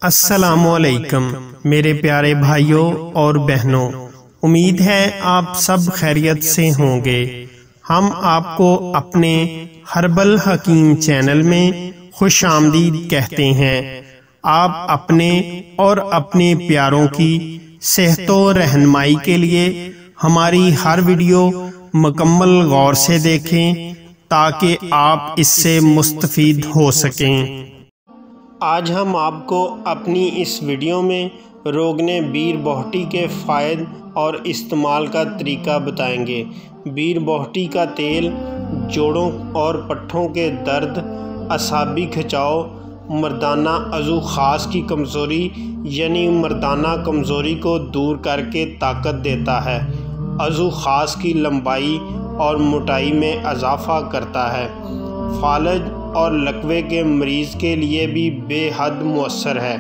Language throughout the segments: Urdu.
السلام علیکم میرے پیارے بھائیوں اور بہنوں، امید ہے آپ سب خیریت سے ہوں گے۔ ہم آپ کو اپنے ہربل حکیم چینل میں خوش آمدید کہتے ہیں۔ آپ اپنے اور اپنے پیاروں کی صحت و رہنمائی کے لیے ہماری ہر ویڈیو مکمل غور سے دیکھیں تاکہ آپ اس سے مستفید ہو سکیں۔ آج ہم آپ کو اپنی اس ویڈیو میں روغن بیر بوہٹی کے فوائد اور استعمال کا طریقہ بتائیں گے۔ بیر بوہٹی کا تیل جوڑوں اور پٹھوں کے درد، اعصابی کھچاؤ، مردانہ عضو خاص کی کمزوری یعنی مردانہ کمزوری کو دور کر کے طاقت دیتا ہے، عضو خاص کی لمبائی اور موٹائی میں اضافہ کرتا ہے، فالج اور لکوے کے مریض کے لیے بھی بے حد مؤثر ہے۔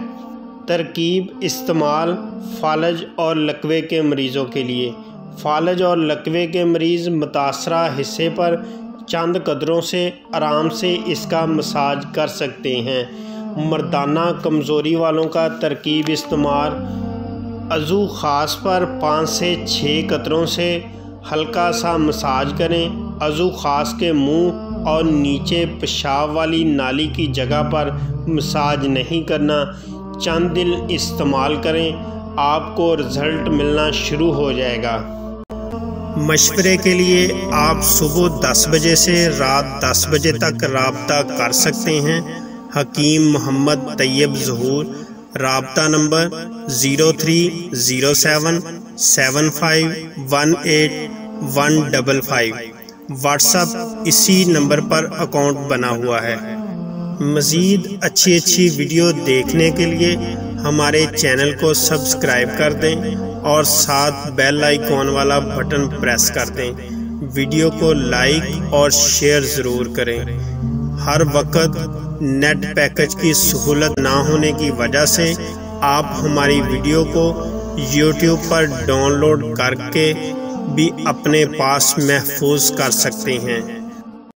ترکیب استعمال فالج اور لکوے کے مریضوں کے لیے۔ فالج اور لکوے کے مریض متاثرہ حصے پر چند قدروں سے آرام سے اس کا مساج کر سکتے ہیں۔ مردانہ کمزوری والوں کا ترکیب استعمال عضو خاص پر 5 سے 6 قطروں سے ہلکا سا مساج کریں۔ عضو خاص کے منہ اور نیچے پیشاب والی نالی کی جگہ پر مساج نہیں کرنا، چند دن استعمال کریں، آپ کو رزلٹ ملنا شروع ہو جائے گا۔ مشورے کے لیے آپ صبح 10 بجے سے رات 10 بجے تک رابطہ کر سکتے ہیں۔ حکیم محمد طیب ظہور، رابطہ نمبر 0307 75 18 155۔ واٹس ایپ اسی نمبر پر اکاؤنٹ بنا ہوا ہے۔ مزید اچھی ویڈیو دیکھنے کے لیے ہمارے چینل کو سبسکرائب کر دیں اور ساتھ بیل آئیکن والا بٹن پریس کر دیں۔ ویڈیو کو لائک اور شیئر ضرور کریں۔ ہر وقت نیٹ پیکج کی سہولت نہ ہونے کی وجہ سے آپ ہماری ویڈیو کو یوٹیوب پر ڈاؤن لوڈ کر کے بھی اپنے پاس محفوظ کر سکتے ہیں۔